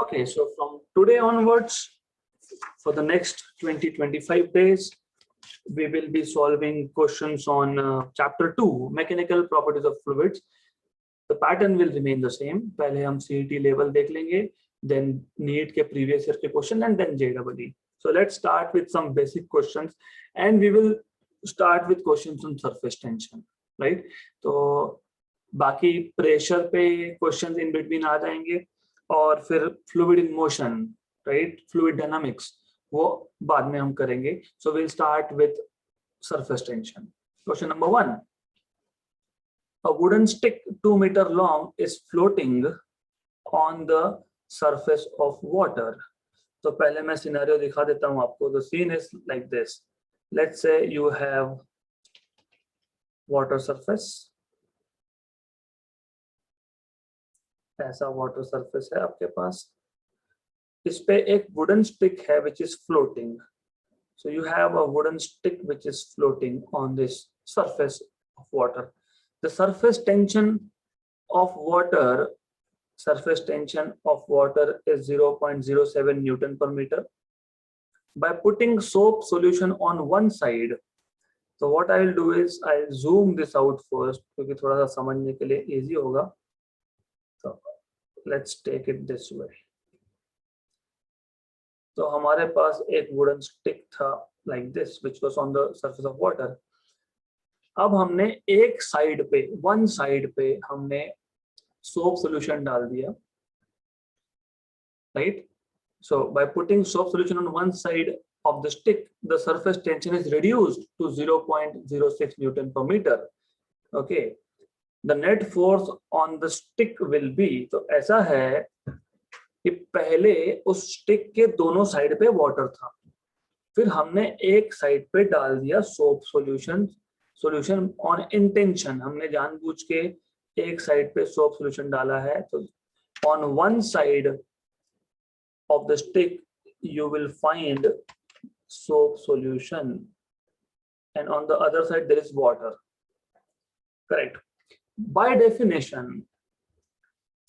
Okay, so from today onwards, for the next 20-25 days, we will be solving questions on chapter 2, mechanical properties of fluids. The pattern will remain the same. पहले हम CET level देख लेंगे, then NEET के previous year के question, and then JEE. So let's start with some basic questions, and we will start with questions on surface tension, right? तो बाकी pressure पे questions in between आ जाएंगे, और फिर fluid in motion, right? Fluid dynamics वो बाद में हम करेंगे. So we'll start with surface tension. Question number 1. A wooden stick 2 meters long is floating on the surface of water. तो पहले मैं सिनेरियो दिखा देता हूं आपको. The scene is like this. Let's say you have water surface. ऐसा water surface है आपके पास. इस पे एक वुडन स्टिक है which is floating. So you have a wooden stick which is floating on this surface of water. The surface tension of water is 0.07 Newton per meter. By putting soap solution on one side, so what I will do is I'll zoom this out first क्योंकि थोड़ा सा समझने के लिए easy होगा. So let's take it this way. तो हमारे पास एक वुडन स्टिक था like this which was on the surface of water. अब हमने एक साइड पे, वन साइड पे हमने सोप सॉल्यूशन डाल दिया, right? So by putting soap solution on one side of the stick, the surface tension is reduced to 0.06 Newton per meter. Okay. The net force on the stick will be, तो ऐसा है कि पहले उस stick के दोनों side पे water था, फिर हमने एक साइड पे डाल दिया सोप सॉल्यूशन ऑन इंटेंशन. हमने जानबूझ के एक साइड पे सोप सॉल्यूशन डाला है. तो on one side of the stick you will find soap solution and on the other side there is water. Correct. By definition,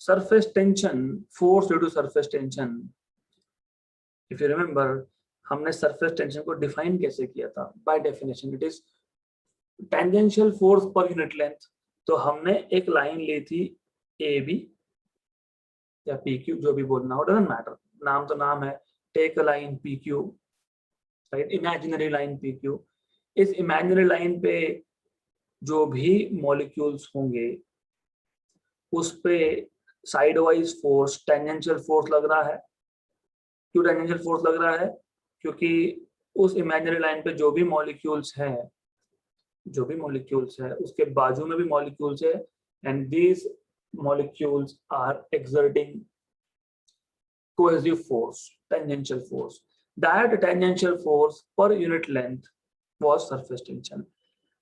surface tension, force due to surface tension. If you remember, हमने surface tension को define कैसे किया था? By definition, it is tangential force per unit length. तो हमने एक line ली थी AB या PQ, जो भी बोलना हो, doesn't matter. नाम तो नाम है. Take a line PQ, right? Imaginary line PQ. इस imaginary line पे जो भी मॉलिक्यूल्स होंगे उस पे side wise force tangential force लग रहा है. क्यों टेंजेंशियल फोर्स लग रहा है? क्योंकि उस इमेजिनरी लाइन पे जो भी मॉलिक्यूल्स है उसके बाजू में भी मॉलिक्यूल्स है, and these molecules are exerting cohesive force, tangential force. That tangential force per unit length was surface tension.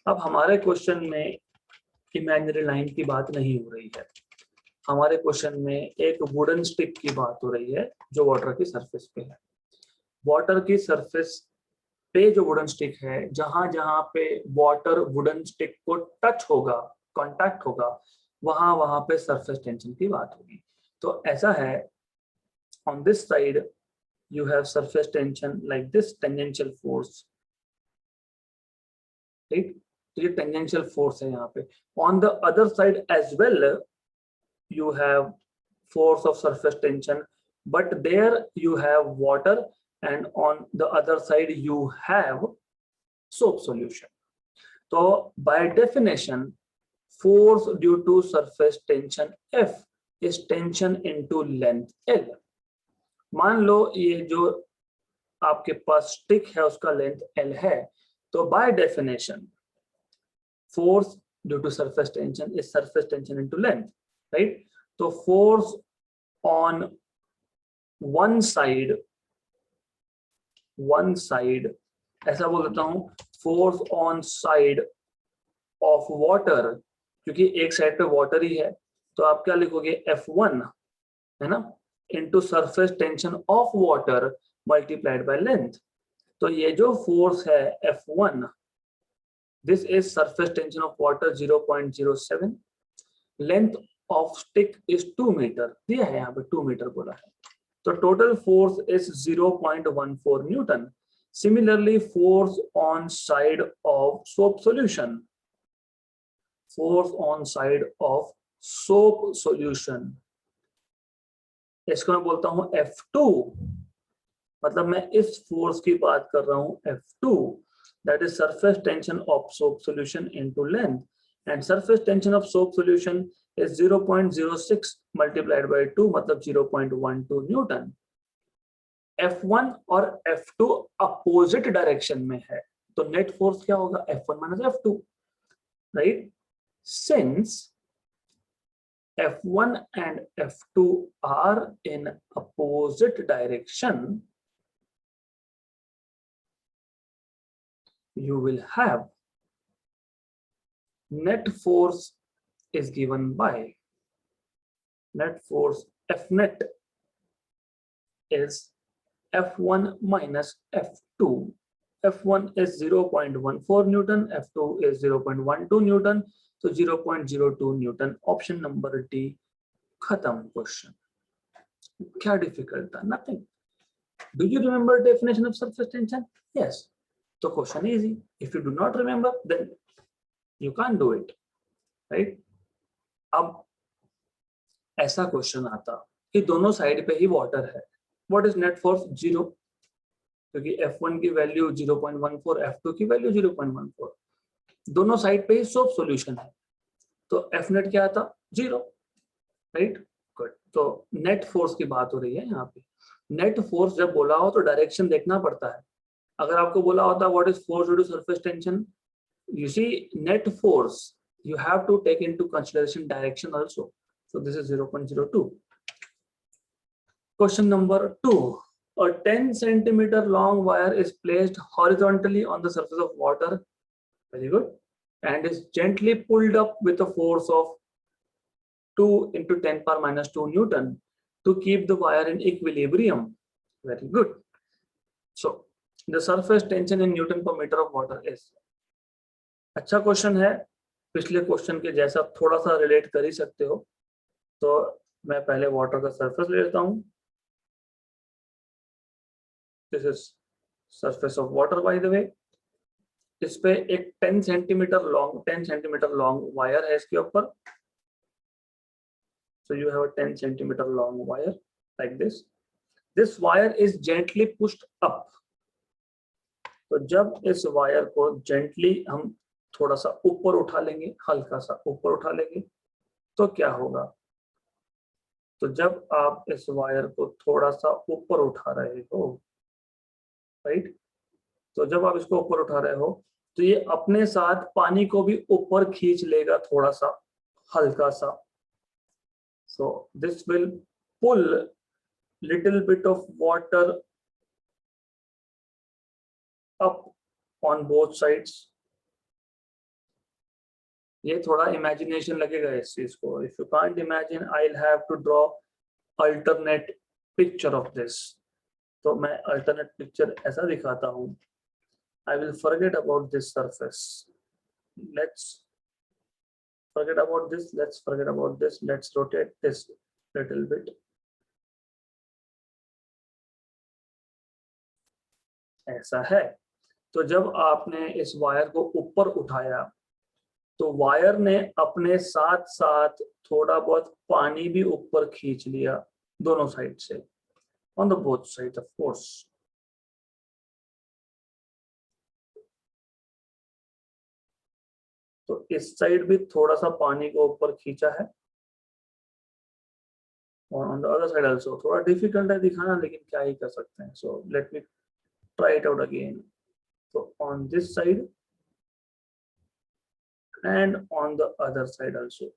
अब हमारे क्वेश्चन में इमेजिनरी लाइन की बात नहीं हो रही है. हमारे क्वेश्चन में एक वुडन स्टिक की बात हो रही है जो वाटर की सरफेस पे है. वाटर की सरफेस पे जो वुडन स्टिक है, जहां जहां पे वाटर वुडन स्टिक को टच होगा, कांटेक्ट होगा, वहां वहां पे सरफेस टेंशन की बात होगी. तो ऐसा है, on this side you have surface tension like this, tangential force, right? तो ये टेंजेंशियल फोर्स है यहाँ पे. On the other side as well you have force of surface tension, but there you have water, and on the other side you have soap solution. तो by definition force due to surface tension F is tension into length L. मान लो ये जो आपके पास stick है उसका length L है, तो by definition force due to surface tension is surface tension into length, right? So force on one side, ऐसा बोल देता हूं, force on side of water, क्योंकि एक साइड पे वाटर ही है, तो आप क्या लिखोगे? F1 है ना, into surface tension of water multiplied by length. तो ये जो फोर्स है F1, this is surface tension of water 0.07. Length of stick is 2 meter. दिया है यहाँ पे 2 मीटर बोला है. So total force is 0.14 Newton. Similarly, force on side of soap solution. Force on side of soap solution. इसको मैं बोलता हूं F2. मतलब मैं इस फोर्स की बात कर रहा हूं F2. That is surface tension of soap solution into length. And surface tension of soap solution is 0.06 multiplied by 2, मतलब 0.12 Newton. F1 और F2 अपोजिट डायरेक्शन में है, तो नेट फोर्स क्या होगा? F1 minus F2, right? Since F1 and F2 are in opposite direction, you will have net force is given by net force F net is F1 minus F2. F1 is 0.14 Newton, F2 is 0.12 Newton, so 0.02 Newton. Option number D. Khatam question. Kya difficult tha? Nothing. Do you remember definition of surface tension? Yes. So question easy. If you do not remember, then you can't do it, right? अब ऐसा question आता कि दोनों side पे ही water है. What is net force? 0, क्योंकि F1 की value 0.14, F2 की वैल्यू 0.14. दोनों साइड पे ही सोप सॉल्यूशन है, तो F नेट क्या आता? 0, राइट? गुड. तो नेट फोर्स की बात हो रही है यहाँ पे. नेट फोर्स जब बोला हो तो डायरेक्शन देखना पड़ता है. अगर आपको बोला होता what is force due to surface tension, you see net force, you have to take into consideration direction also. So this is 0.02. Question number 2. A 10 centimeter long wire is placed horizontally on the surface of water. Very good. And is gently pulled up with a force of 2 into 10 power minus 2 Newton to keep the wire in equilibrium. Very good. So the surface tension in Newton per meter of water is. अच्छा question है, पिछले question के जैसा थोड़ा सा relate कर ही सकते हो. तो मैं पहले वाटर का सरफेस ले लेता हूं. This is surface of water by the way. इस पे एक 10 सेंटीमीटर लॉन्ग वायर है इसके ऊपर. So you have a 10 centimetre long wire like this. This wire is gently pushed up. तो जब इस वायर को जेंटली हम थोड़ा सा ऊपर उठा लेंगे, हल्का सा ऊपर उठा लेंगे, तो क्या होगा? तो जब आप इस वायर को थोड़ा सा ऊपर उठा रहे हो, राइट, तो जब आप इसको ऊपर उठा रहे हो तो ये अपने साथ पानी को भी ऊपर खींच लेगा, थोड़ा सा हल्का सा. So this will pull little bit of water up on both sides. ये थोड़ा इमेजिनेशन लगेगा इस चीज को. If you can't imagine, I will have to draw alternate picture of this. तो मैं अल्टरनेट पिक्चर ऐसा दिखाता हूं. I will forget about this surface. Let's forget about this. Let's forget about this. Let's rotate this little bit. ऐसा है. तो जब आपने इस वायर को ऊपर उठाया तो वायर ने अपने साथ साथ थोड़ा बहुत पानी भी ऊपर खींच लिया दोनों साइड से, on the both side of course. तो इस साइड भी थोड़ा सा पानी को ऊपर खींचा है, और on the other side also. थोड़ा डिफिकल्ट है दिखाना, लेकिन क्या ही कर सकते हैं. So let me try it out again. तो on this side and on the other side also.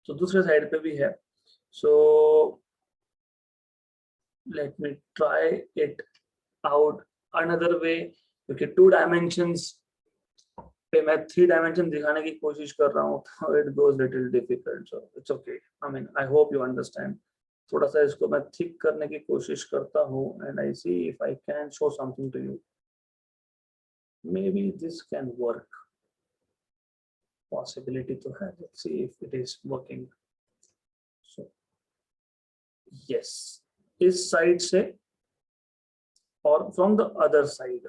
तो दूसरे साइड पे भी है. So let me try it out another way, क्योंकि 2 dimensions पे मैं 3 dimension दिखाने की कोशिश कर रहा हूँ, तो it goes little difficult. So it's okay. I mean, I hope you understand. थोड़ा सा इसको मैं थिक करने की कोशिश करता हूँ, and I see if I can show something to you. Maybe this can work. Possibility to have. Let's see if it is working. So yes, इस साइड से और फ्रॉम द अदर साइड।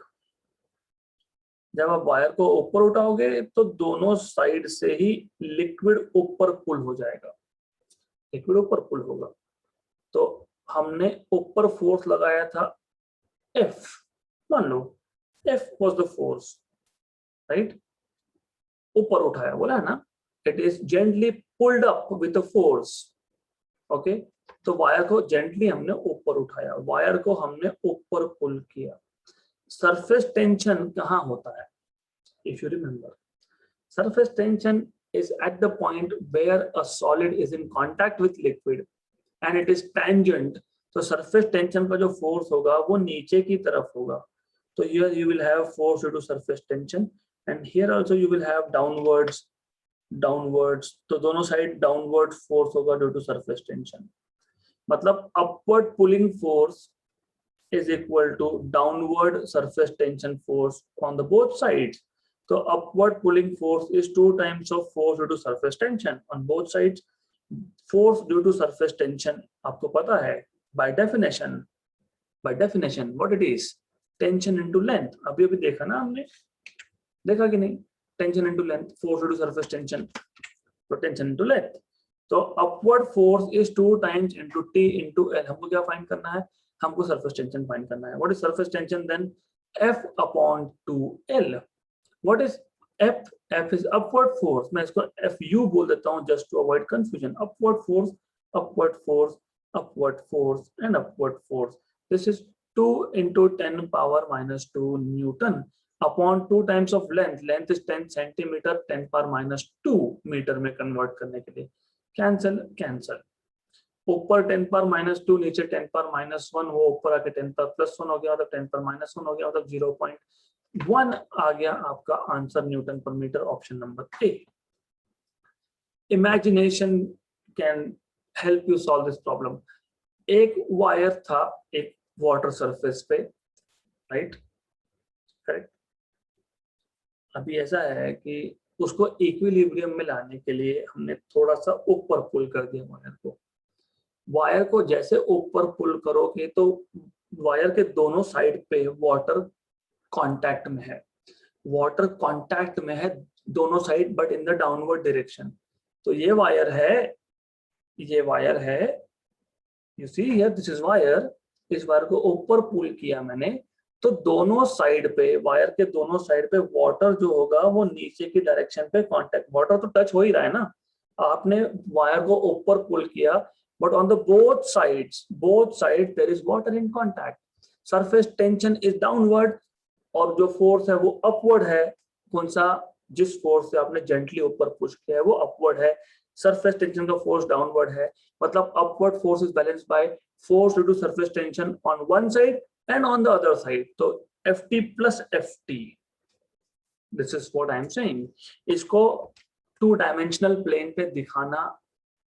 जब आप वायर को ऊपर उठाओगे तो दोनों side से ही लिक्विड ऊपर पुल हो जाएगा, लिक्विड ऊपर पुल होगा। तो हमने ऊपर फोर्स लगाया था F, मान लो F was the force, right? ऊपर उठाया बोला है ना, it is gently pulled up with the force. Okay, तो वायर को जेंटली हमने ऊपर उठाया, वायर को हमने ऊपर पुल किया। सरफेस टेंशन कहाँ होता है? If you remember, surface tension is at the point where a solid is in contact with liquid and it is tangent. तो surface tension का जो force होगा वो नीचे की तरफ होगा। तो here you will have force due to surface tension and here also you will have downwards, तो दोनों side downward force होगा due to surface tension। मतलब upward pulling force is equal to downward surface tension force on the both sides। So upward pulling force is 2 times of force due to surface tension on both sides। Force due to surface tension आपको पता है by definition what it is? Tension into length। अभी देखा ना हमने, देखा कि नहीं? Tension into length, force due to surface tension, so tension into length। तो upward force is 2 times into T into L। हमको क्या फाइंड करना है? हमको surface tension फाइंड करना है। What is surface tension then? F upon 2L। What is F? F is upward force। मैं इसको FU बोल देता हूँ just to avoid confusion। Upward force, upward force, upward force and upward force। This is 2 into 10 power minus 2 Newton upon 2 times of length। Length is 10 centimeter, 10 power minus 2 metre में convert करने के लिए। Cancel cancel, ऊपर 10 पर -2, नीचे 10 पर -1, वो ऊपर आके 10 पर +1 हो गया, तो 10 पर -1 हो गया, मतलब 0.1 आ गया आपका answer newton per metre, option number A. Imagination can help you solve this problem. एक वायर था एक वाटर सरफेस पे, राइट, करेक्ट। अभी ऐसा है कि उसको इक्विलिब्रियम में लाने के लिए हमने थोड़ा सा ऊपर पुल कर दिया वायर को। वायर को जैसे ऊपर पुल करोगे तो वायर के दोनों साइड पे वाटर कांटेक्ट में है, वाटर कांटेक्ट में है दोनों side, but in the downward direction. तो ये वायर है, you see here, this is wire. इस वायर को ऊपर पुल किया मैंने, तो दोनों साइड पे, वायर के दोनों साइड पे वाटर जो होगा वो नीचे की डायरेक्शन पे कांटेक्ट, वाटर तो टच हो ही रहा है ना। आपने वायर को ऊपर पुल किया, but on the both sides there is water in contact। surface tension is downward और जो फोर्स है वो अपवर्ड है। कौन सा? जिस फोर्स से आपने जेंटली ऊपर पुश किया है वो अपवर्ड है। सरफेस टेंशन का फोर्स डाउनवर्ड है, मतलब upward force is balanced by force due to surface tension on one side and on the other side. तो Ft plus Ft, this is what I am saying. इसको 2 dimensional plane पे दिखाना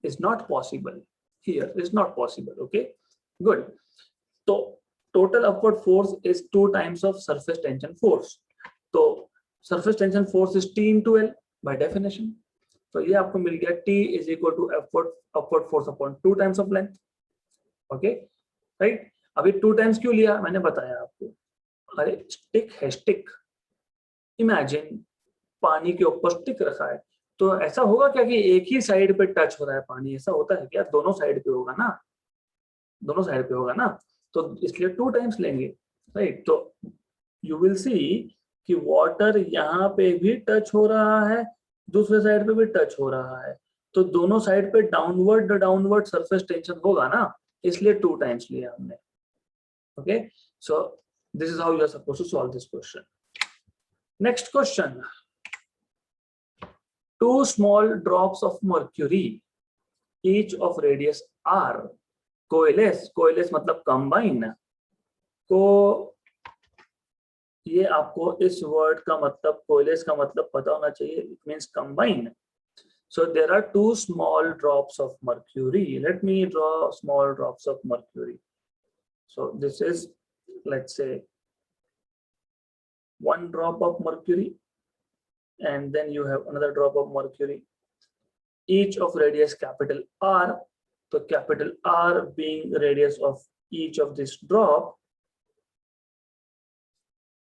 is not possible, here is not possible। okay, good। तो total upward force is 2 times of surface tension force। तो surface tension force is T into L by definition। तो ये आपको मिल गया T is equal to upward force upon 2 times of length। okay, right। अभी 2 times क्यों लिया मैंने बताया आपको। अरे स्टिक है, स्टिक, इमेजिन पानी के ऊपर स्टिक रखा है, तो ऐसा होगा क्या कि एक ही साइड पे टच हो रहा है पानी? ऐसा होता है क्या? दोनों साइड पे होगा ना, दोनों साइड पे होगा ना, तो इसलिए 2 टाइम्स लेंगे, राइट। तो यू विल सी कि वाटर यहाँ पे भी टच हो रहा है, दूसरे साइड पे भी टच हो रहा है, तो दोनों साइड पे डाउनवर्ड सरफेस टेंशन होगा ना, इसलिए 2 टाइम्स लिया हमने। Okay, so this is how you are supposed to solve this question. Next question. 2 small drops of mercury, each of radius r, coalesce मतलब combine को, ये आपको इस वर्ड का मतलब, coalesce का मतलब पता होना चाहिए, it means combine। So there are 2 small drops of mercury। Let me draw small drops of mercury। So this is, let's say, 1 drop of mercury, and then you have another drop of mercury, each of radius capital R, तो capital R being radius of each of this drop,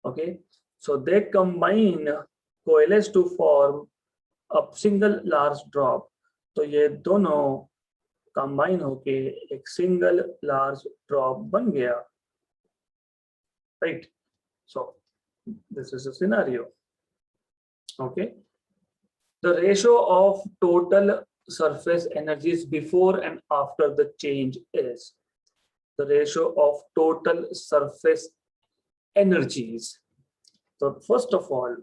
okay, so they combine, coalesce to form a single large drop. तो ये दोनों combine होके एक single large drop बन गया, right? So this is a scenario, okay. The ratio of total surface energies before and after the change is, the ratio of total surface energies. तो first of all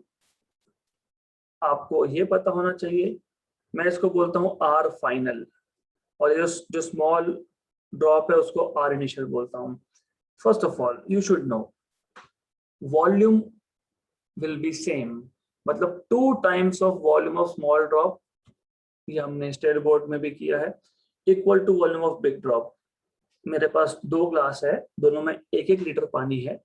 आपको ये पता होना चाहिए, मैं इसको बोलता हूँ आर फाइनल, और ये जो स्मॉल ड्रॉप है उसको आर इनिशियल बोलता हूँ. First of all you should know volume will be same, मतलब 2 times of volume of small drop, ये हमने स्टेट बोर्ड में भी किया है, equal to volume of big drop. मेरे पास 2 ग्लास है, दोनों में 1-1 लीटर पानी है,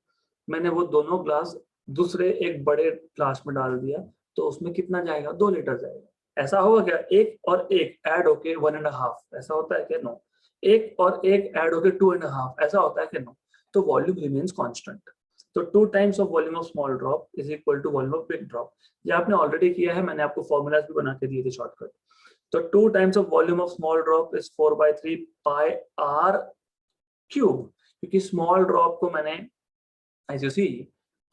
मैंने वो दोनों ग्लास दूसरे एक बड़े ग्लास में डाल दिया, तो उसमें कितना जाएगा? 2 लीटर जाएगा. ऐसा होगा क्या? 1 और 1 ऐड होके 1.5, ऐसा होता है क्या? नो. 1 और 1 ऐड होके 2.5, ऐसा होता है क्या? नो. तो वॉल्यूम रिमेन्स कांस्टेंट. तो 2 times of volume of small drop is equal to volume of big drop. ये आपने ऑलरेडी किया है, मैंने आपको फॉर्मूलाज भी बना के दिए थे शॉर्टकट. तो 2 times of volume of small drop is 4/3 pi R cube, क्योंकि स्मॉल ड्रॉप को मैंने as you see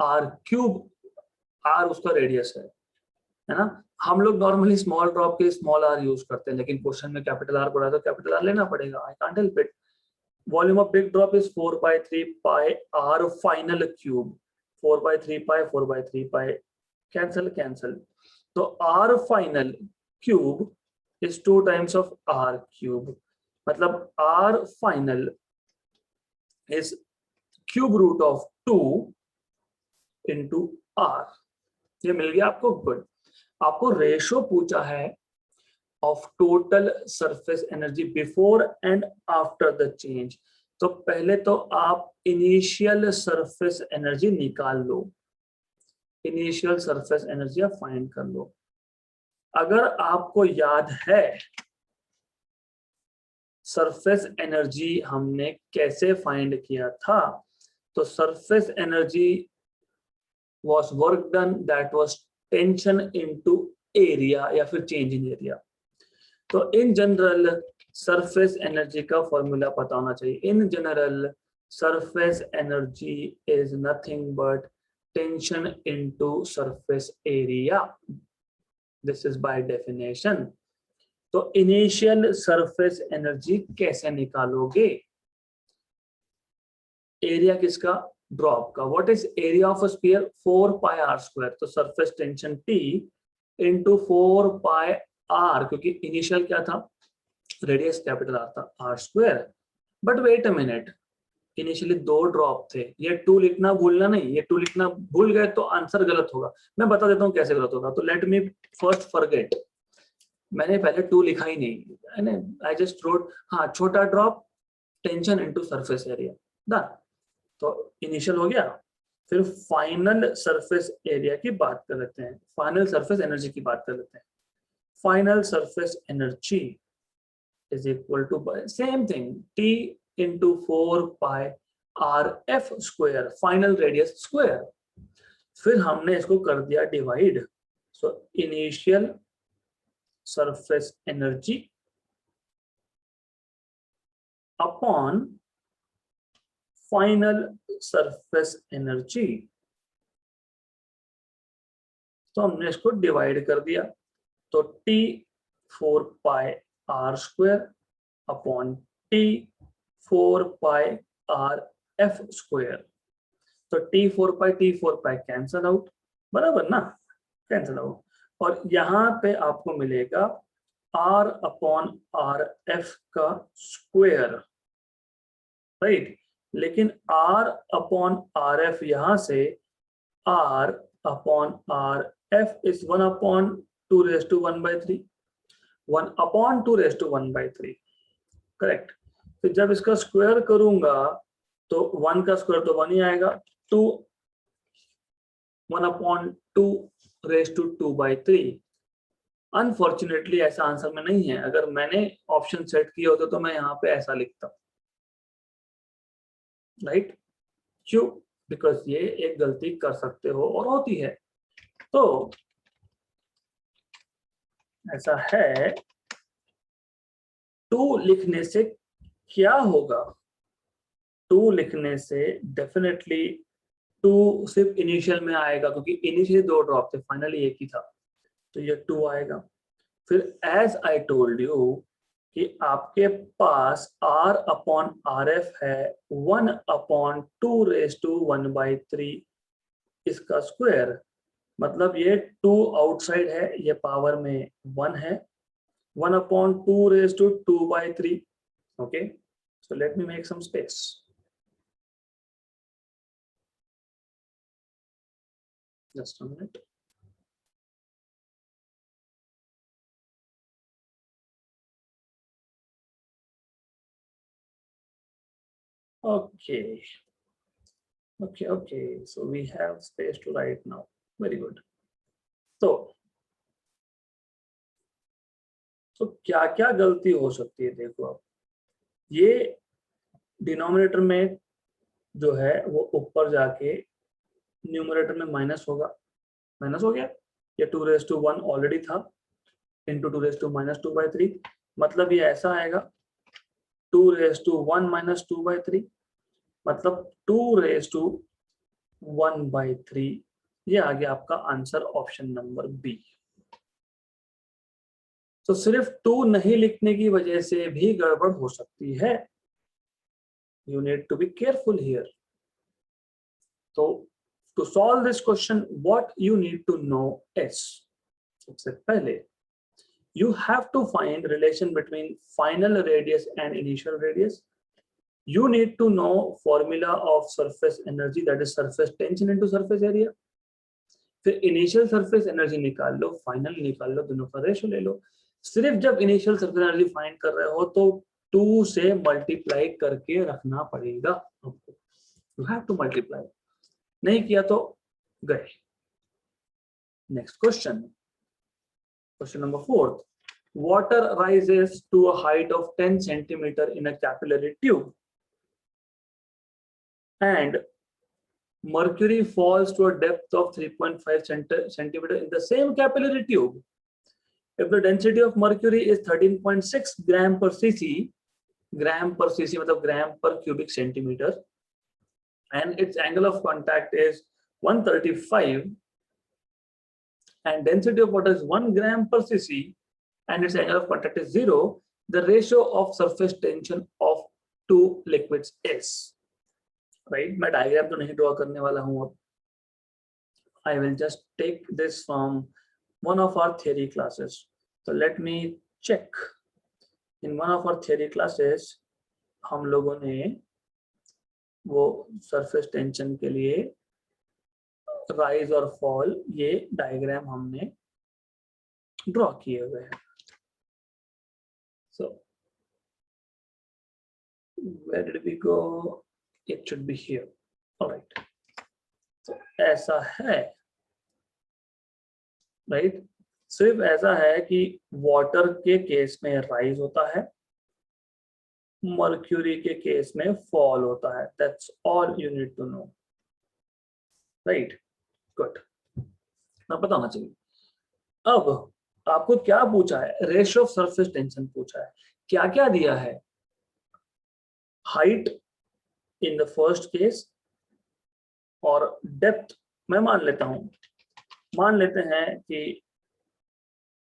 R cube, R उसका रेडियस है ना. हम लोग नॉर्मली स्मॉल ड्रॉप के स्मॉल आर यूज करते हैं, लेकिन क्वेश्चन में कैपिटल आर पड़ा तो कैपिटल आर लेना पड़ेगा. I can't help it. Volume of big drop is 4/3 pi are final cube. 4/3 pi 4/3 pi cancel cancel. तो are final cube is 2 times of are cube, मतलब are final is cube root of 2 into R. ये मिल गया आपको. Good. आपको ratio पूछा है of total surface energy before and after the change. तो पहले तो आप इनिशियल सरफेस एनर्जी निकाल लो, इनिशियल सरफेस एनर्जी आप फाइंड कर लो. अगर आपको याद है सरफेस एनर्जी हमने कैसे फाइंड किया था, तो surface energy was work done that was tension into area या फिर change in area. तो in general surface energy का फॉर्मूला पता होना चाहिए. In general surface energy is nothing but tension into surface area. This is by definition. तो initial surface energy कैसे निकालोगे? एरिया किसका? ड्रॉप का. What is area of a sphere? 4 pi R square. तो surface tension T into 4 pi R, क्योंकि initial क्या था? Radius capital R था, R square. But wait a minute, initially 2 drop थे, ये 2 लिखना भूलना नहीं. ये 2 लिखना भूल गए तो आंसर गलत होगा. मैं बता देता हूँ कैसे गलत होगा. तो लेट मी फर्स्ट फॉरगेट, मैंने पहले 2 लिखा ही नहीं, आई जस्ट रोट, हाँ, छोटा drop tension into surface area, done. तो इनिशियल हो गया. फिर फाइनल सरफेस एरिया की बात कर लेते हैं, फाइनल सरफेस एनर्जी की बात कर लेते हैं. Final surface energy is equal to same thing, T into 4 pi R F square, final radius square. फिर हमने इसको कर दिया divide. So initial surface energy upon final surface energy. तो हमने इसको डिवाइड कर दिया. तो T 4 pi R square upon T 4 pi R F square. तो T 4 पाई कैंसल आउट, बराबर ना? Cancel out. और यहाँ पे आपको मिलेगा R अपॉन आर एफ का स्क्वायर, राइट. लेकिन R अपॉन आर एफ यहां से R upon R F is 1 upon 2 raise to 1/3, 1 upon 2 raise to 1/3, correct. फिर जब इसका स्क्वायर करूंगा तो 1 का स्क्वायर तो 1 ही आएगा. 1 अपॉन 2 रेज़ टू 2/3. अनफॉर्चुनेटली ऐसा आंसर में नहीं है। अगर मैंने ऑप्शन सेट किए होते तो मैं यहाँ पे ऐसा लिखता, राइट? क्यों? बिकॉज ये एक गलती कर सकते हो और होती है। तो ऐसा है, टू लिखने से क्या होगा? टू लिखने से डेफिनेटली टू सिर्फ इनिशियल में आएगा, क्योंकि इनिशियल 2 ड्रॉप थे, फाइनली एक ही था, तो ये 2 आएगा। फिर एज आई टोल्ड यू कि आपके पास R अपॉन RF है 1/2⁻³ इसका स्क्वायर, मतलब ये 2 आउटसाइड है, ये पावर में 1 है, 1/2⁻²/3। Okay, so let me make some space. Just a minute. Okay. Okay. So we have space to write now. Very good. तो क्या क्या गलती हो सकती है? देखो अब ये डिनोमिनेटर में जो है वो ऊपर जाके न्यूमरेटर में माइनस होगा, माइनस हो गया, ये 2⁻1 ऑलरेडी था, इंटू 2⁻2⁻3, मतलब ये ऐसा आएगा 2⁻1-2/3, मतलब 2⁻1/3। ये आ गया आपका आंसर, ऑप्शन नंबर बी। तो सिर्फ 2 नहीं लिखने की वजह से भी गड़बड़ हो सकती है। You need to be careful here. तो to solve this question what you need to know is, सबसे पहले you have to find relation between final radius and initial radius. You need to know formula of surface energy, that is surface tension into surface area. फिर initial surface energy निकाल लो, final निकाल लो, दोनों का ratio ले लो। सिर्फ जब initial surface energy find कर रहे हो तो 2 से मल्टीप्लाई करके रखना पड़ेगा आपको। यू हैव टू मल्टीप्लाई, नहीं किया तो गए। Next question, question number 4। Water rises to a height of 10 centimeter in a capillary tube, and mercury falls to a depth of 3.5 centimeter in the same capillary tube. If the density of mercury is 13.6 gram per cc, gram per cc मतलब gram per cubic centimeter, and its angle of contact is 135, and density of water is 1 gram per cc, and its angle of contact is 0, the ratio of surface tension of two liquids is, right? मैं diagram तो नहीं draw करने वाला हूं अब। I will just take this from one of our theory classes. So let me check. In one of our theory classes हम लोगों ने वो surface tension के लिए rise और fall ये डायग्राम हमने ड्रॉ किए हुए हैं। So where did we go? It should be here. All right. So ऐसा है, राइट? सिर्फ ऐसा है कि वाटर के केस में राइज होता है, मर्क्यूरी के केस में फॉल होता है। That's all you need to know, right? Good, ना पता होना चाहिए। अब आपको क्या पूछा है? रेशियो ऑफ सरफेस टेंशन पूछा है। क्या क्या दिया है? Height in the first case, और डेप्थ मैं मान लेता हूं, मान लेते हैं कि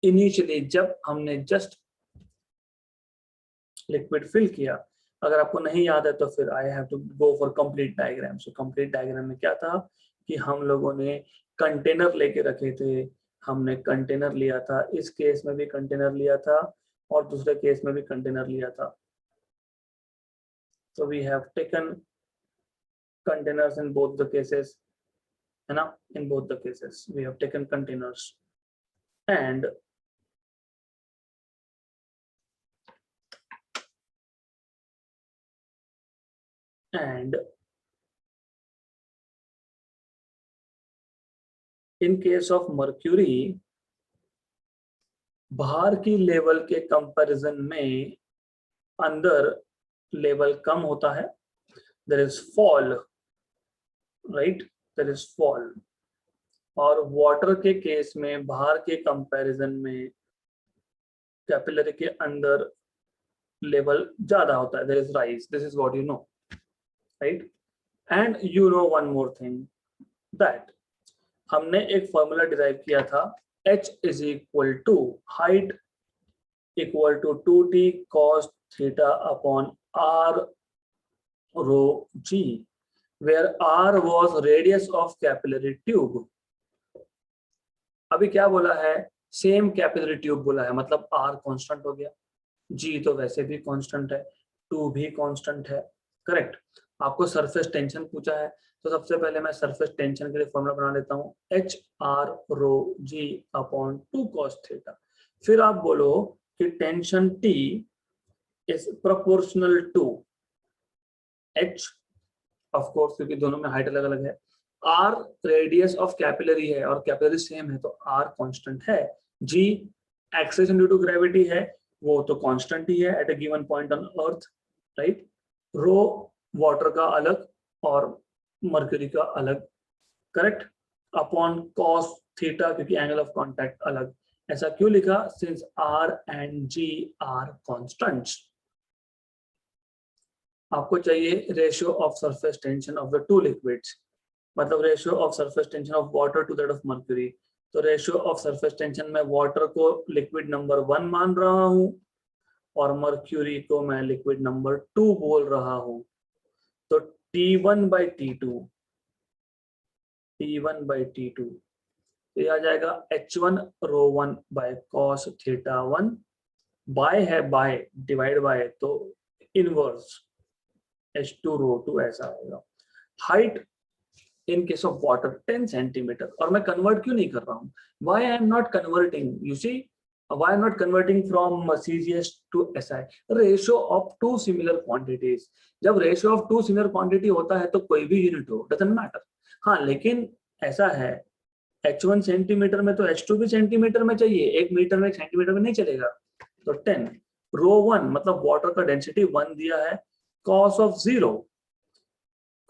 इनिशियली जब हमने जस्ट लिक्विड फिल किया, अगर आपको नहीं याद है तो फिर I have to go for complete diagram. So complete diagram में क्या था कि हम लोगों ने कंटेनर लेके रखे थे, हमने कंटेनर लिया था, इस केस में भी कंटेनर लिया था और दूसरे केस में भी कंटेनर लिया था। So we have taken containers in both the cases, है ना? In both the cases we have taken containers, and in case of mercury बाहर की लेवल के कंपैरिजन में अंदर लेवल कम होता है, there is fall, right, there is fall. और वाटर के केस में बाहर के कंपैरिजन में कैपिलरी के अंदर लेवल ज्यादा होता है, there is rise, this is what you know, right. And you know one more thing, that हमने एक फॉर्मूला डिराइव किया था, h is equal to height equal to 2t cos theta upon r rho g, where r was radius of capillary tube। अभी क्या बोला है, same capillary tube बोला है, मतलब r कांस्टेंट हो गया, g तो वैसे भी कांस्टेंट है, 2 भी कांस्टेंट है, करेक्ट। आपको सरफेस टेंशन पूछा है, तो सबसे पहले मैं सरफेस टेंशन के लिए फॉर्मूला बना लेता हूँ, H R rho G upon 2 cos theta. फिर आप बोलो कि tension T is proportional to H, of course क्योंकि दोनों में हाइट अलग अलग है, R रेडियस ऑफ कैपिलरी है और कैपिलरी सेम है तो R कांस्टेंट है, G acceleration due to gravity है, वो तो कांस्टेंट ही है at a given point on earth, right. Rho water का अलग और मर्क्यूरी का अलग, करेक्ट, अपॉन कॉस थीटा क्योंकि एंगल ऑफ कांटेक्ट अलग। ऐसा क्यों लिखा, since R and G are constants. आपको चाहिए ratio of surface tension of the two liquids, मतलब ratio of surface tension of water to that of mercury. तो ratio of surface tension में water को लिक्विड नंबर 1 मान रहा हूं और मर्क्यूरी को मैं लिक्विड नंबर 2 बोल रहा हूं। तो T1 by T2, T1 by T2, तो यह आ जाएगा H1 रो 1 बाय cos थीटा 1, बाय है बाय, डिवाइड बाय तो इनवर्स H2 रो 2 ऐसा आएगा। Height in case of water 10 centimeter, और मैं कन्वर्ट क्यों नहीं कर रहा हूँ, why I am not converting, you see, why I am not converting from CGS to SI, ratio of two similar quantities। जब ratio of two similar quantity होता है तो कोई भी यूनिट हो, doesn't matter। हाँ लेकिन ऐसा है, H1 सेंटीमीटर में तो H2 भी सेंटीमीटर में चाहिए, 1 मीटर में 1 सेंटीमीटर में नहीं चलेगा। तो 10 रो 1 मतलब वाटर का डेंसिटी 1 दिया है, cos of 0,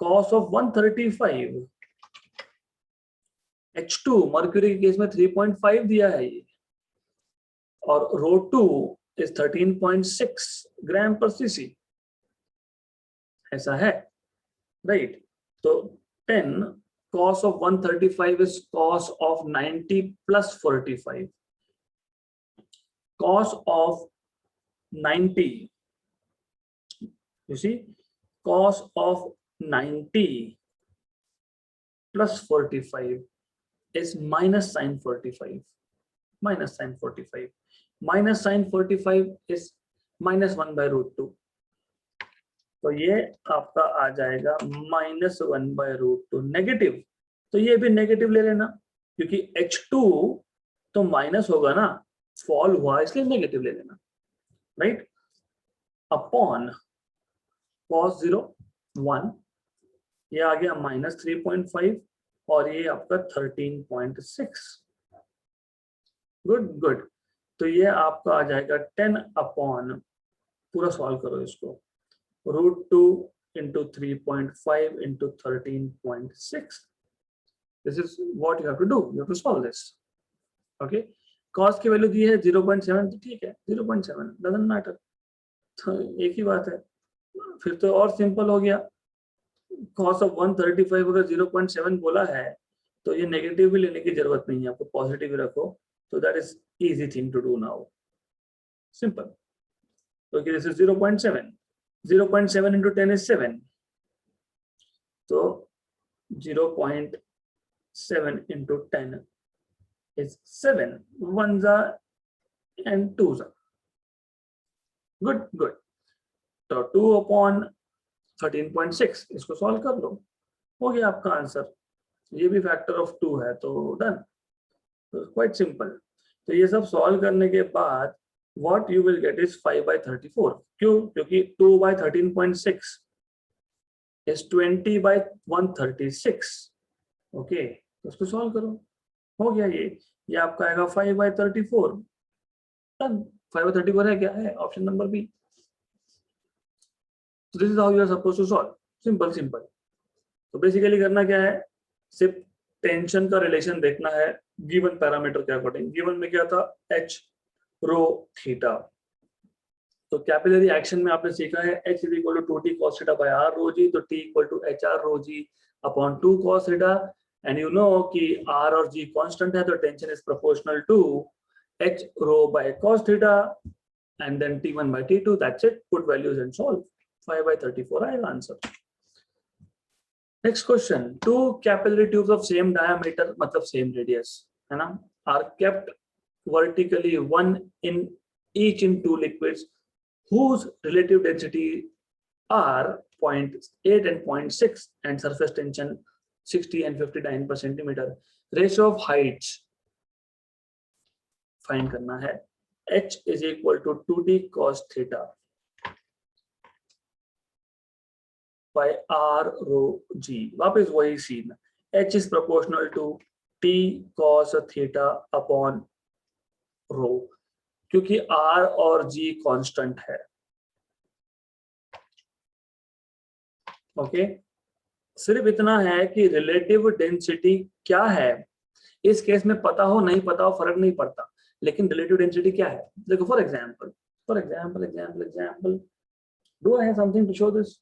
cos of 135, H2 mercury के केस में 3.5 दिया है ये, और रो 2 इज 13.6 ग्राम पर सीसी, ऐसा है, राइट। तो 10 cos of 135 is cos of 90 plus 45, cos of 90, you see, cos of 90 plus 45 is minus sin 45, minus sin 45, minus sin 45 is minus 1 by root 2, तो ये आपका आ जाएगा -1 by root 2 नेगेटिव। तो ये भी नेगेटिव ले लेना क्योंकि H2 तो माइनस होगा ना, फॉल हुआ इसलिए नेगेटिव ले लेना, राइट। अपॉन cos 0 1, ये आ गया -3.5 और ये आपका 13.6, गुड गुड। तो ये आपका आ जाएगा 10 अपॉन, पूरा सॉल्व करो इसको, root 2 into 3.5 into 13.6, this is what you have to do, you have to solve this, okay। cos की वैल्यू दी है 0.7, तो ठीक है 0.7 doesn't matter, तो एक ही बात है, फिर तो और सिंपल हो गया। cos of 135 अगर 0.7 बोला है तो ये नेगेटिव भी लेने की जरूरत नहीं है, आपको पॉजिटिव रखो, तो that is easy thing to do now, simple. तो दिस इज 0.7, 0.7 into 10 is 7, तो 0.7 into 10 is 7, 1s and 2s, good good. तो 2 upon 13.6 इसको सॉल्व कर लो, हो गया आपका आंसर, ये भी फैक्टर ऑफ 2 है तो डन, क्वाइट सिंपल। तो ये सब सॉल्व करने के बाद what you will get is 5/34, क्यों, क्योंकि 2/13.6 इज 20/136, ओके। तो इसको सॉल्व करो, हो गया ये आपका आएगा 5/34, डन 5/34 है क्या है option number B. So this is how you are supposed to solve. Simple simple. तो बेसिकली करना क्या है, सिर्फ टेंशन का रिलेशन देखना है गिवन पैरामीटर के अकॉर्डिंग. गिवन में क्या था, h रो थीटा. तो कैपिलरी एक्शन में आपने सीखा है h is equal to 2t cos theta by r rho G, तो t equal to hr rho G upon 2 cos theta. And you know कि r और g कांस्टेंट है, तो tension is proportional to h row bye cos theta and then t1 by t2. That's it. Put values and solve. 5/34 आएगा answer. Next question. Two capillary tubes of same diameter मतलब same radius है ना, are kept vertically one in each in two liquids whose relative density are 0.8 and 0.6 and surface tension 60 and 59 per centimeter. Ratio of heights find करना है. h is equal to 2t cos theta by r rho g. वापस वही scene. h is proportional to t cos theta upon rho, क्योंकि r और g constant है. Okay सिर्फ इतना है कि रिलेटिव डेंसिटी क्या है, इस केस में पता हो नहीं पता हो फर्क नहीं पड़ता, लेकिन रिलेटिव डेंसिटी क्या है. देखो for example do I have something to show this.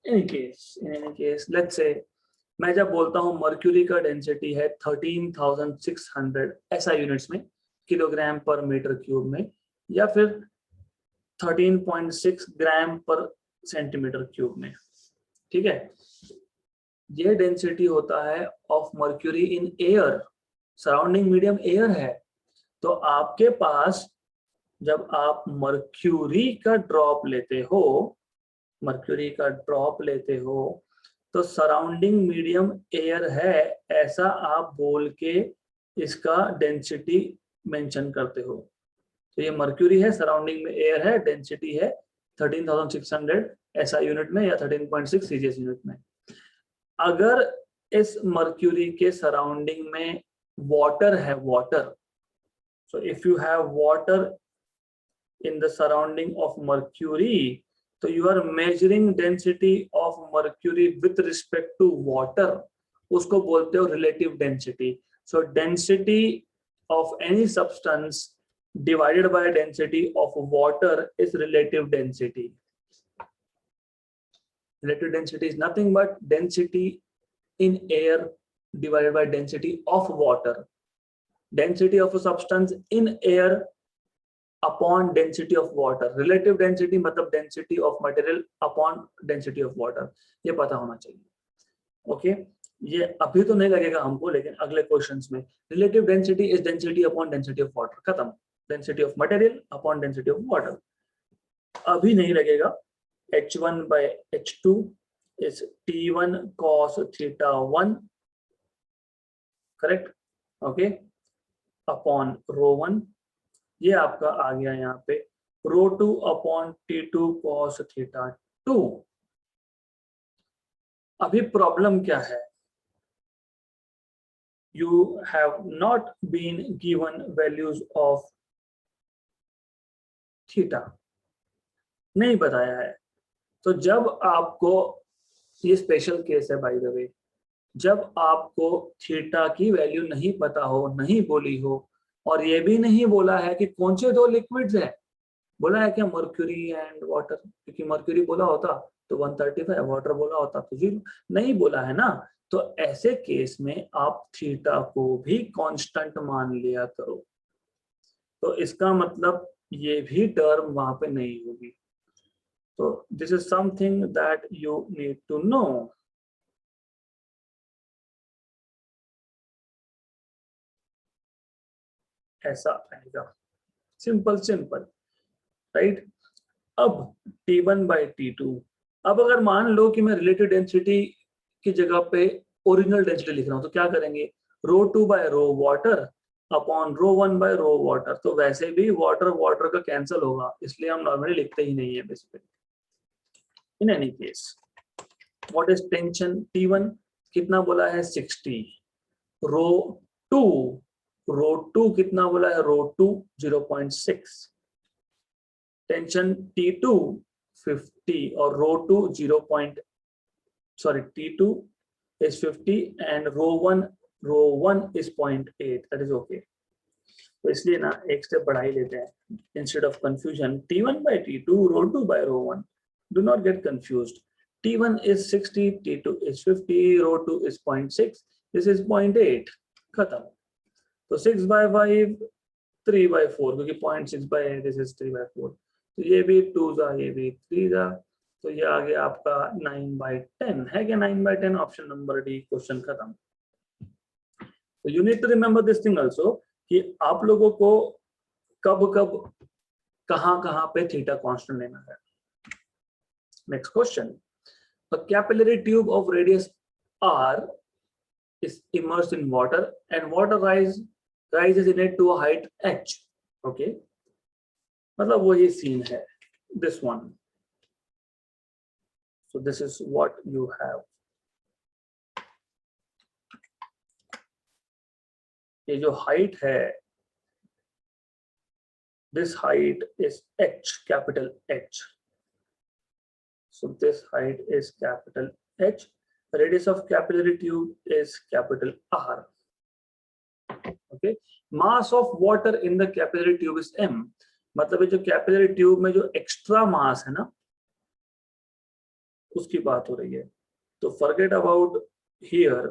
In any case let's say मैं जब बोलता हूं मर्क्यूरी का डेंसिटी है 13,600 SI यूनिट्स में, किलोग्राम पर मीटर क्यूब में, या फिर 13.6 ग्राम पर सेंटीमीटर क्यूब में. ठीक है, ये डेंसिटी होता है of mercury in air. Surrounding medium air है, तो आपके पास जब आप मर्क्यूरी का ड्रॉप लेते हो तो सराउंडिंग मीडियम एयर है ऐसा आप बोल के इसका डेंसिटी मेंशन करते हो. तो ये मर्क्यूरी है, सराउंडिंग में एयर है, डेंसिटी है 13,600 SI यूनिट में या 13.6 CGS यूनिट में. अगर इस मर्क्यूरी के सराउंडिंग में वाटर है, so if you have water in the surrounding of mercury, तो you are measuring density of mercury with respect to water, उसको बोलते हो relative density. So density of any substance divided by density of water is relative density. Relative density is nothing but density in air divided by density of water. Density of a substance in air upon density of water. Relative density मतलब density of material upon density of water. ये पता होना चाहिए. Okay? ये अभी तो नहीं लगेगा हमको, लेकिन अगले क्वेश्चंस में relative density is density upon density of water. खत्म. Density of material upon density of water. अभी नहीं लगेगा. h1 by h2 is t1 cos theta 1, correct? Okay, upon rho 1. ये आपका आ गया यहाँ पे rho 2 upon t2 cos theta 2. अभी प्रॉब्लम क्या है? You have not been given values of theta, नहीं बताया है. तो जब आपको, ये स्पेशल केस है बाय द वे, जब आपको थीटा की वैल्यू नहीं पता हो, नहीं बोली हो, और ये भी नहीं बोला है कि कौन से दो लिक्विड्स हैं, बोला है क्या मर्क्यूरी एंड वाटर, क्योंकि मर्क्यूरी बोला होता तो 135, वाटर बोला होता तो 0, नहीं बोला है ना. तो ऐसे केस में आप थीटा को भी कांस्टेंट मान लिया करो. तो इसका मतलब ये भी टर्म वहां पे नहीं होगी. तो this is something that you need to know. ऐसा आएगा. Simple right. अब T1 by T2. अब अगर मान लो कि मैं रिलेटिव डेंसिटी की जगह पे ओरिजिनल डेंसिटी लिख रहा हूं, तो क्या करेंगे, rho 2 by rho water upon rho 1 by rho water. तो वैसे भी वाटर का कैंसिल होगा, इसलिए हम नॉर्मली लिखते ही नहीं है basically. In any case what is tension T1 कितना बोला है 60, रो 2 रो 2 कितना बोला है, रो 2 0.6, टेंशन T2 50 और रो 2 T2 is 50 and row 1 is 0.8, that is okay. तो इसलिए ना एक स्टेप बढ़ा ही लेते हैं, instead of confusion T1 by T2, rho 2 by rho 1, do not get confused. T1 is 60, T2 is 50, row 2 is 0.6, this is 0.8, खत्म. तो 6 by 5, 3 by 4, क्योंकि 0.6 by 8, this is 3 by 4, तो ये भी 2 जा, ये भी 3 जा, तो ये आ गया आपका 9 by 10 है क्या, 9 by 10, option number D, question खत्म. तो you need to remember this thing also कि आप लोगों को कब कब कहां पे थीटा कांस्टेंट लेना है. Next question, a capillary tube of radius r is immersed in water and water rises in it to a height h. Okay, मतलब वही सीन है, this one. So this is what you have. ये जो height है, this height is h, capital H. So this height is capital H. The radius of capillary tube is capital R. Okay. Mass of water in the capillary tube is m. मतलब ये जो capillary tube में जो extra मास है ना, उसकी बात हो रही है. तो फॉरगेट अबाउट हियर.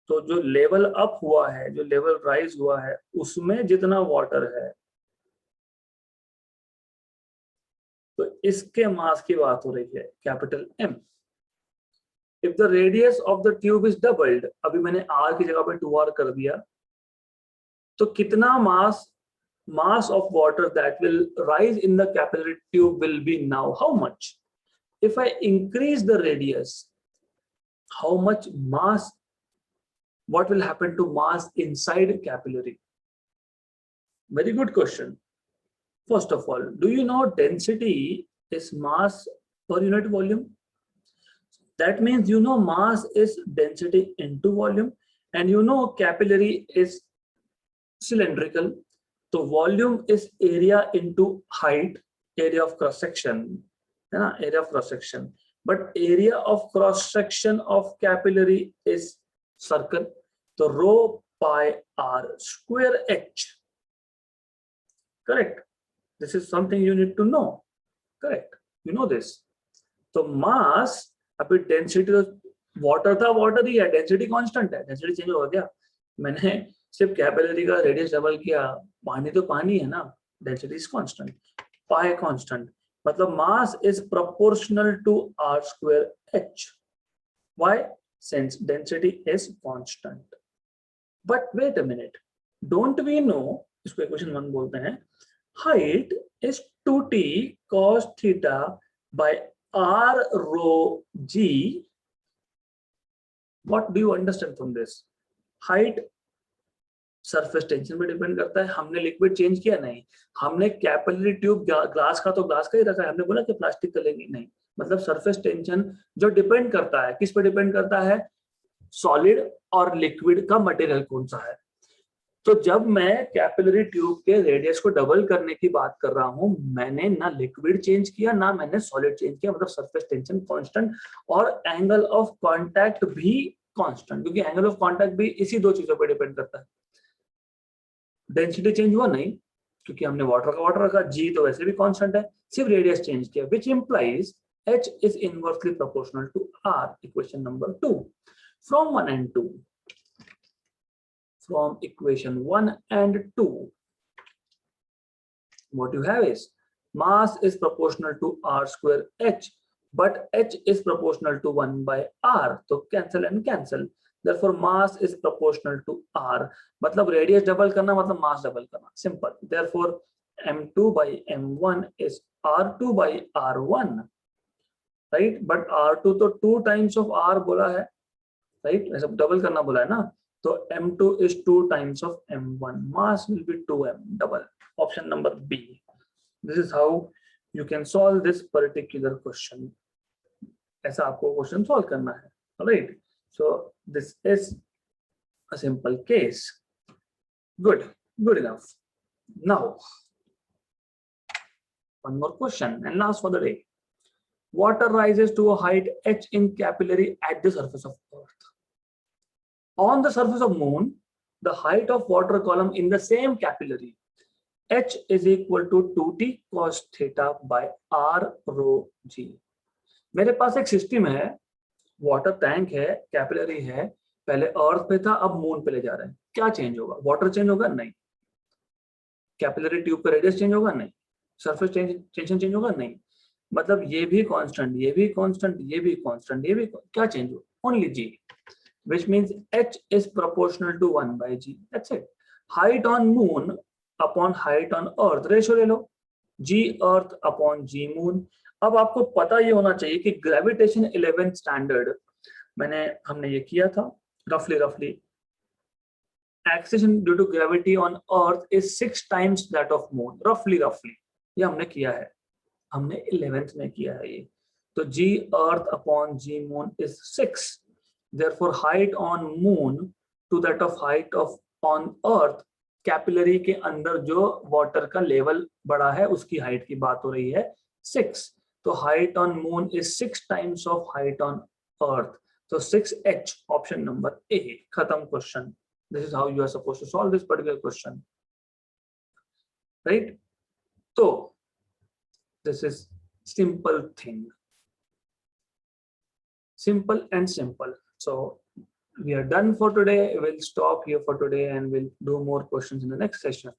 तो जो लेवल अप हुआ है, जो लेवल राइज हुआ है, उसमें जितना वाटर है, तो इसके मास की बात हो रही है, capital M. If the radius of the tube is doubled, अभी मैंने R की जगह पे 2R कर दिया, तो कितना mass of water that will rise in the capillary tube will be now how much? If I increase the radius, how much mass, what will happen to mass inside capillary? Very good question. First of all, do you know density is mass per unit volume? That means you know mass is density into volume, and you know capillary is cylindrical. So volume is area into height, area of cross section, area of cross section. But area of cross section of capillary is circle. So rho pi r square h. Correct. This is something you need to know. Correct. You know this. So mass, अभी density तो water था, water ही है, density constant है, density change हो गया. मैंने सिर्फ capillary का रेडियस डबल किया, पानी तो पानी है ना, density is constant, pi constant, मतलब mass is proportional to r square h. Why? Since density is constant. But wait a minute, don't we know, इसको इक्वेशन 1 बोलते हैं, height is 2t cos theta by r rho g. What do you understand from this? Height surface tension पे depend करता है. हमने liquid change किया नहीं, हमने कैपिलरी ट्यूब ग्लास का तो ग्लास का ही रखा है, हमने बोला कि प्लास्टिक का लेंगे नहीं. मतलब सरफेस टेंशन जो डिपेंड करता है, किस पे डिपेंड करता है? सॉलिड और लिक्विड का मटेरियल कौन सा है. तो जब मैं कैपिलरी ट्यूब के रेडियस को डबल करने की बात कर रहा हूं, मैंने ना लिक्विड चेंज किया ना मैंने सॉलिड चेंज किया, मतलब सरफेस टेंशन कांस्टेंट और एंगल ऑफ कांटेक्ट भी कांस्टेंट, क्योंकि एंगल ऑफ कांटेक्ट भी इसी दो चीजों पर डिपेंड करता है. डेंसिटी चेंज हुआ नहीं, क्योंकि हमने वाटर का वाटर रखा, जी तो वैसे भी कांस्टेंट है, सिर्फ रेडियस चेंज किया, which implies h is inversely proportional to r. Equation number 2 from 1 and 2. From equation 1 and 2, what you have is mass is proportional to r square h, but h is proportional to 1 by r, so cancel and cancel. Therefore mass is proportional to r. मतलब radius double करना मतलब mass double करना, simple. Therefore m2 by m1 is r2 by r1, right? But r2 तो 2 times of r बोला है, right? ऐसा double करना बोला है ना, तो m2 is 2 times of m1. Mass will be 2m double. Option number B. This is how you can solve this particular question. ऐसा आपको क्वेश्चन सॉल्व करना है, right? So this is a simple case. good enough. Now one more question and last for the day. Water rises to a height h in capillary at the surface of earth. On the surface of moon, the height of water column in the same capillary h is equal to 2t cos theta by r rho g. मेरे पास एक system है, water tank है, capillary है, पहले अर्थ पे था, अब moon पे ले जा रहे हैं. क्या चेंज होगा? वाटर चेंज होगा? नहीं. कैपिलरी ट्यूब का रेडियस चेंज होगा? नहीं. सरफेस टेंशन चेंज होगा? नहीं. मतलब ये भी कांस्टेंट, ये भी कांस्टेंट, ये भी कांस्टेंट, ये भी क्या चेंज होगा? Only g, which means h is proportional to 1 by g. That's it. Height on moon upon height on earth, ratio ले लो, g earth upon g moon. अब आपको पता ये होना चाहिए कि ग्रेविटेशन 11th स्टैंडर्ड हमने ये किया था रफली acceleration due to gravity on earth is 6 times that of moon. roughly ये हमने किया है, हमने 11th में किया है ये. तो g earth upon g moon is 6. therefore height on moon to that of height of on earth, capillary के अंदर जो वाटर का लेवल बढ़ा है उसकी हाइट की बात हो रही है 6. तो height on moon is 6 times of height on earth. तो 6h, ऑप्शन नंबर ए. खत्म question. This is how you are supposed to solve this particular question, right? So this is simple thing, simple and simple. So we are done for today. We'll stop here for today and we'll do more questions in the next session.